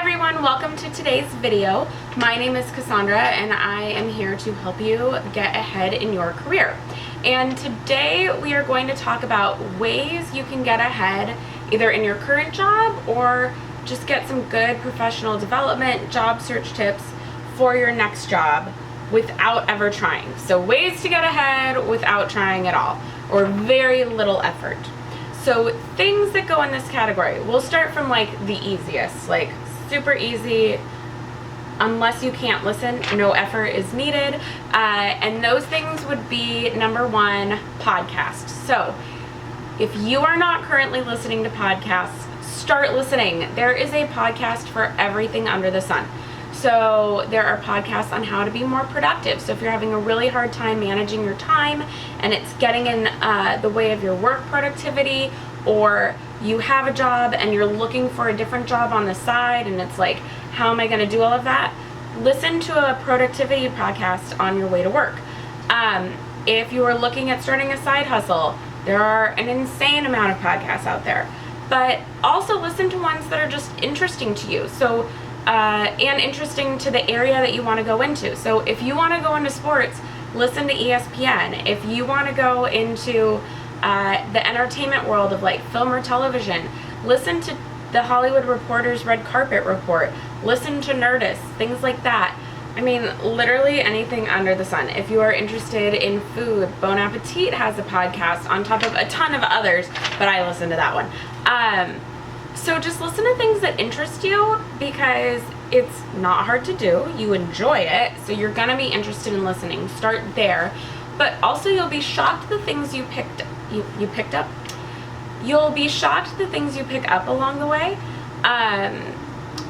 everyone, welcome to today's video. My name is Cassandra and I am here to help you get ahead in your career. And today we are going to talk about ways you can get ahead either in your current job or just get some good professional development, job search tips for your next job without ever trying. So ways to get ahead without trying at all, or very little effort. So things that go in this category, we'll start from like the easiest, like super easy, unless you can't listen, no effort is needed. And those things would be number one, podcasts. So if you are not currently listening to podcasts, start listening. There is a podcast for everything under the sun. So there are podcasts on how to be more productive. So if you're having a really hard time managing your time and it's getting in the way of your work productivity, or you have a job and you're looking for a different job on the side and it's like, how am I going to do all of that? Listen to a productivity podcast on your way to work. If you are looking at starting a side hustle, there are an insane amount of podcasts out there. But also listen to ones that are just interesting to you. So and interesting to the area that you want to go into. So if you want to go into sports, listen to ESPN. If you want to go into the entertainment world of like film or television, listen to the Hollywood Reporter's Red Carpet Report. Listen to Nerdist, things like that. I mean, literally anything under the sun. If you are interested in food, Bon Appetit has a podcast on top of a ton of others, but I listen to that one. So just listen to things that interest you because it's not hard to do. You enjoy it, so you're going to be interested in listening. Start there. But also you'll be shocked the things you picked up. You'll be shocked the things you pick up along the way.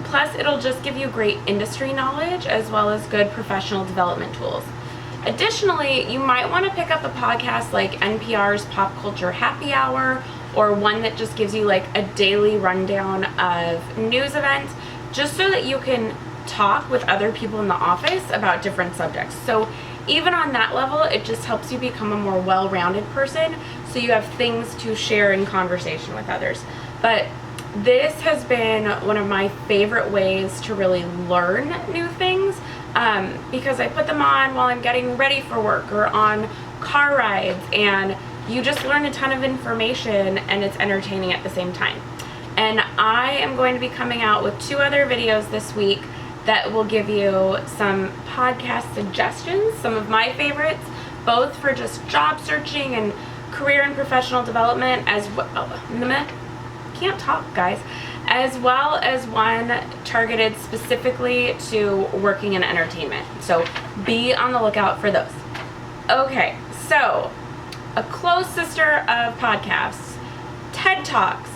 Plus it'll just give you great industry knowledge as well as good professional development tools. Additionally, you might want to pick up a podcast like NPR's Pop Culture Happy Hour, or one that just gives you like a daily rundown of news events, just so that you can talk with other people in the office about different subjects. So even on that level, it just helps you become a more well-rounded person, so you have things to share in conversation with others. But this has been one of my favorite ways to really learn new things, because I put them on while I'm getting ready for work or on car rides, and you just learn a ton of information and it's entertaining at the same time. And I am going to be coming out with 2 other videos this week that will give you some podcast suggestions, some of my favorites, both for just job searching and career and professional development, as well, can't talk guys, as well as one targeted specifically to working in entertainment. So be on the lookout for those. Okay, so a close sister of podcasts, TED Talks.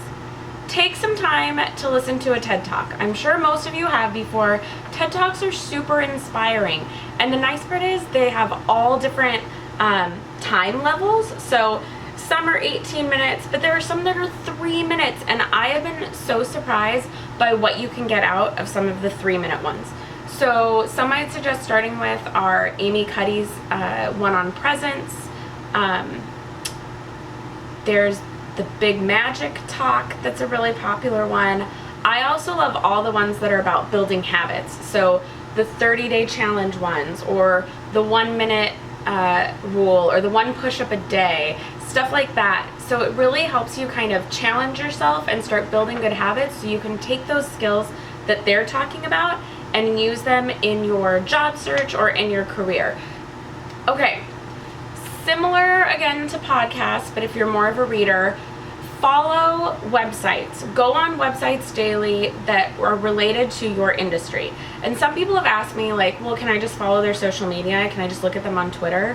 Take some time to listen to a TED Talk. I'm sure most of you have before. TED Talks are super inspiring. And the nice part is they have all different time levels. So some are 18 minutes, but there are some that are 3 minutes. And I have been so surprised by what you can get out of some of the 3-minute ones. So some I'd suggest starting with are Amy Cuddy's one on presence. There's the Big Magic Talk, that's a really popular one. I also love all the ones that are about building habits. So the 30-day challenge ones, or the 1-minute rule, or the 1 push-up a day, stuff like that. So it really helps you kind of challenge yourself and start building good habits, so you can take those skills that they're talking about and use them in your job search or in your career. Okay. Similar again to podcasts, but if you're more of a reader, follow websites. Go on websites daily that are related to your industry. And some people have asked me like, well, can I just follow their social media? Can I just look at them on Twitter?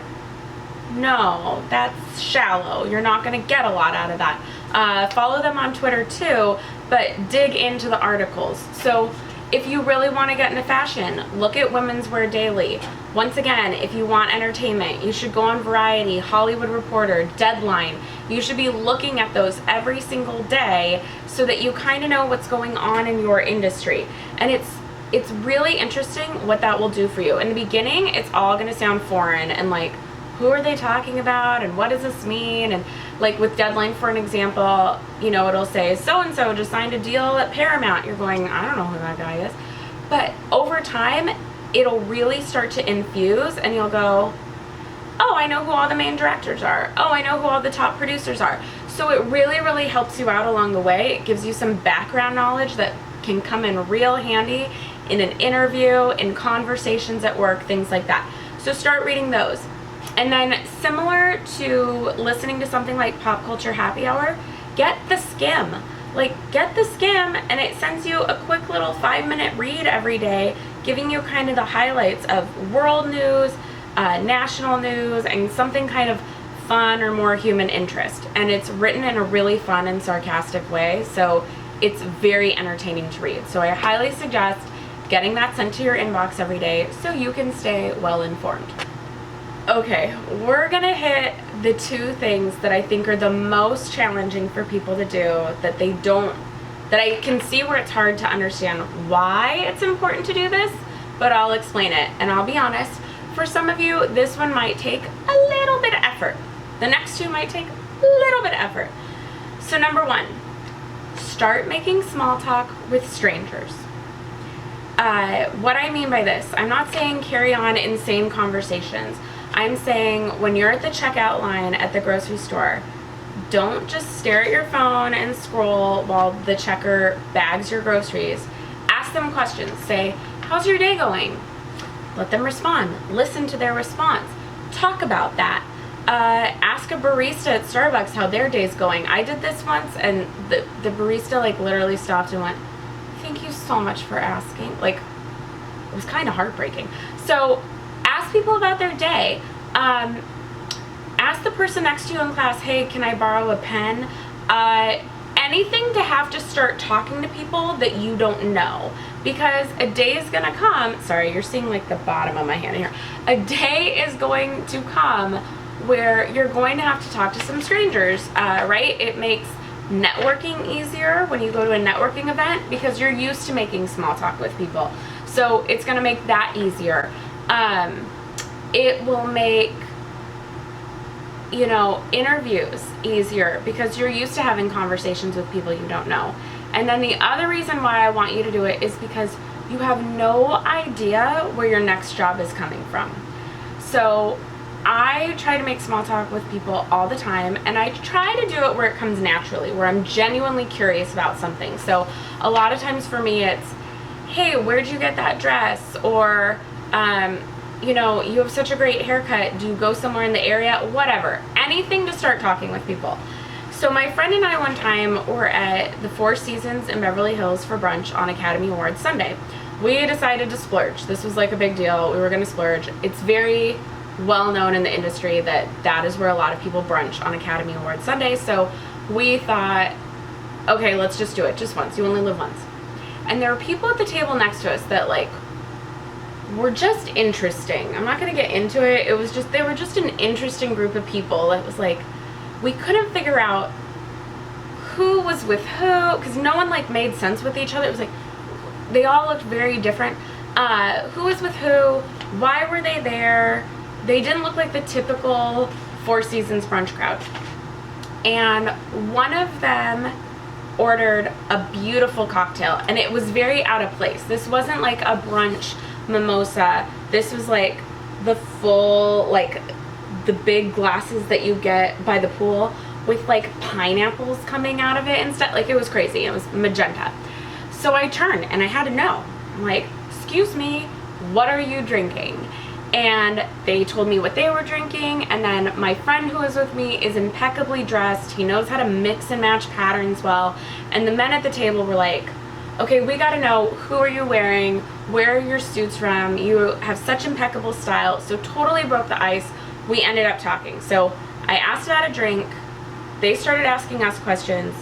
No, that's shallow. You're not going to get a lot out of that. Follow them on Twitter too, but dig into the articles. So if you really want to get into fashion, look at Women's Wear Daily. Once again, if you want entertainment, you should go on Variety, Hollywood Reporter, Deadline. You should be looking at those every single day so that you kind of know what's going on in your industry. And it's really interesting what that will do for you. In the beginning, it's all going to sound foreign and like, who are they talking about and what does this mean? And like with Deadline, for an example, you know, it'll say so-and-so just signed a deal at Paramount. You're going, I don't know who that guy is. But over time, it'll really start to infuse, and you'll go, oh, I know who all the main directors are. Oh, I know who all the top producers are. So it really, really helps you out along the way. It gives you some background knowledge that can come in real handy in an interview, in conversations at work, things like that. So start reading those. And then similar to listening to something like Pop Culture Happy Hour, get the skim. Like, get the skim, and it sends you a quick little 5-minute read every day, giving you kind of the highlights of world news, national news, and something kind of fun or more human interest. And it's written in a really fun and sarcastic way, so it's very entertaining to read. So I highly suggest getting that sent to your inbox every day so you can stay well informed. Okay, we're gonna hit the 2 things that I think are the most challenging for people to do, that I can see where it's hard to understand why it's important to do this, but I'll explain it. And I'll be honest, for some of you, this one might take a little bit of effort. The next 2 might take a little bit of effort. So number 1, start making small talk with strangers. What I mean by this, I'm not saying carry on insane conversations. I'm saying when you're at the checkout line at the grocery store, don't just stare at your phone and scroll while the checker bags your groceries. Ask them questions. Say, how's your day going? Let them respond. Listen to their response. Talk about that. Ask a barista at Starbucks how their day's going. I did this once, and the barista like literally stopped and went, thank you so much for asking. Like, it was kind of heartbreaking. So ask people about their day. Ask the person next to you in class, hey, can I borrow a pen? Anything to have to start talking to people that you don't know. Because a day is gonna come, sorry, you're seeing like the bottom of my hand here. A day is going to come where you're going to have to talk to some strangers, right? It makes networking easier when you go to a networking event because you're used to making small talk with people. So it's gonna make that easier. It will make, you know, interviews easier because you're used to having conversations with people you don't know. And then the other reason why I want you to do it is because you have no idea where your next job is coming from. So I try to make small talk with people all the time, and I try to do it where it comes naturally, where I'm genuinely curious about something. So a lot of times for me it's, hey, where'd you get that dress? Or, you know, you have such a great haircut. Do you go somewhere in the area? Whatever. Anything to start talking with people. So my friend and I one time were at the Four Seasons in Beverly Hills for brunch on Academy Awards Sunday. We decided to splurge. This was like a big deal. We were going to splurge. It's very well known in the industry that that is where a lot of people brunch on Academy Awards Sunday. So we thought, okay, let's just do it just once. You only live once. And there were people at the table next to us that like were just interesting. I'm not going to get into it. It was just, they were just an interesting group of people. It was like, we couldn't figure out who was with who, because no one like made sense with each other. It was like, they all looked very different. Who was with who? Why were they there? They didn't look like the typical Four Seasons brunch crowd. And one of them ordered a beautiful cocktail, and it was very out of place. This wasn't like a brunch mimosa. This was like the full, like the big glasses that you get by the pool with like pineapples coming out of it and stuff. Like, it was crazy. It was magenta. So I turned and I had to know. I'm like, excuse me, what are you drinking? And they told me what they were drinking, and then my friend who was with me is impeccably dressed. He knows how to mix and match patterns well. And the men at the table were like, okay, we gotta know, who are you wearing? Where are your suits from? You have such impeccable style. So totally broke the ice. We ended up talking. So I asked about a drink. They started asking us questions.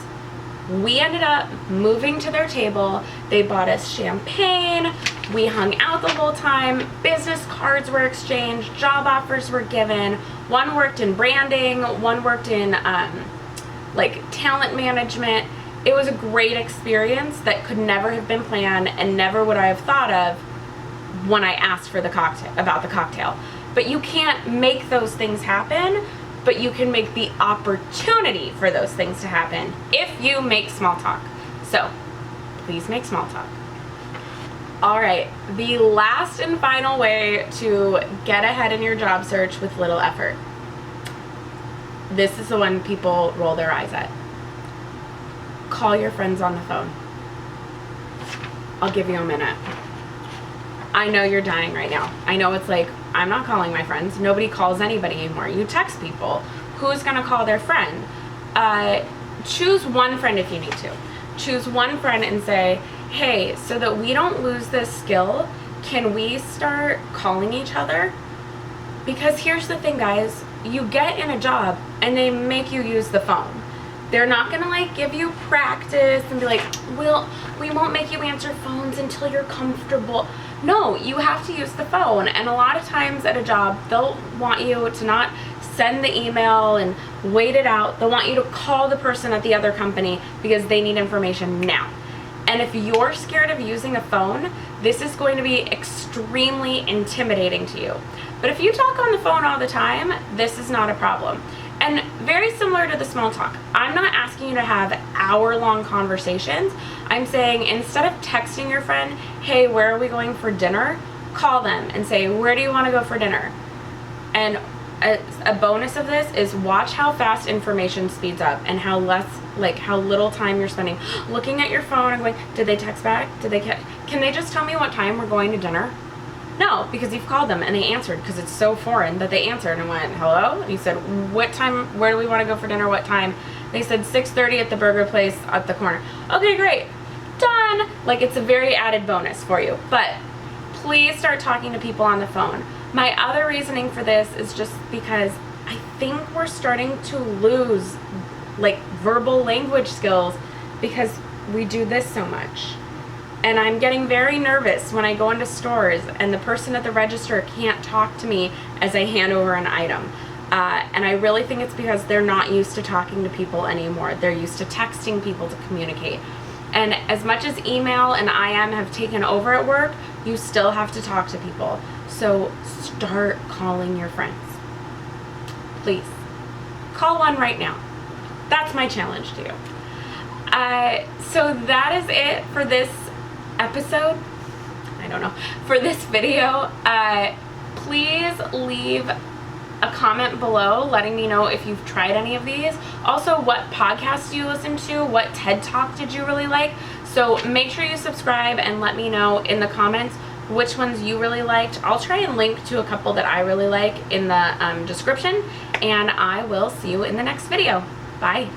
We ended up moving to their table. They bought us champagne. We hung out the whole time. Business cards were exchanged. Job offers were given. One worked in branding. One worked in like talent management. It was a great experience that could never have been planned, and never would I have thought of when I asked for the cocktail, about the cocktail. but you can't make those things happen, but you can make the opportunity for those things to happen if you make small talk. So please make small talk. All right, the last and final way to get ahead in your job search with little effort. This is the one people roll their eyes at. Call your friends on the phone. I'll give you a minute. I know you're dying right now. I know it's like, I'm not calling my friends. Nobody calls anybody anymore. You text people. Who's gonna call their friend? Choose one friend if you need to. Choose one friend and say, hey, so that we don't lose this skill, can we start calling each other? Because here's the thing, guys. You get in a job and they make you use the phone. They're not gonna like give you practice and be like, we won't make you answer phones until you're comfortable. No, you have to use the phone. And a lot of times at a job, they'll want you to not send the email and wait it out. They'll want you to call the person at the other company because they need information now. And if you're scared of using a phone, this is going to be extremely intimidating to you. But if you talk on the phone all the time, this is not a problem. And very similar to the small talk, I'm not asking you to have hour-long conversations. I'm saying instead of texting your friend, hey, where are we going for dinner? Call them and say, where do you want to go for dinner? And a bonus of this is watch how fast information speeds up and how little time you're spending looking at your phone and going, did they text back? Can they just tell me what time we're going to dinner? No, because you've called them and they answered because it's so foreign that they answered and went, hello? And you said, what time, where do we want to go for dinner, what time? They said 6:30 at the burger place at the corner. Okay, great, done. Like, it's a very added bonus for you. But please start talking to people on the phone. My other reasoning for this is just because I think we're starting to lose like verbal language skills because we do this so much. And I'm getting very nervous when I go into stores and the person at the register can't talk to me as I hand over an item. And I really think it's because they're not used to talking to people anymore. They're used to texting people to communicate. And as much as email and IM have taken over at work, you still have to talk to people. So start calling your friends. Please. Call one right now. That's my challenge to you. So that is it for this episode. I don't know. For this video. Please leave a comment below letting me know if you've tried any of these. Also, what podcasts do you listen to? What TED Talk did you really like? So make sure you subscribe and let me know in the comments which ones you really liked. I'll try and link to a couple that I really like in the description, and I will see you in the next video. Bye.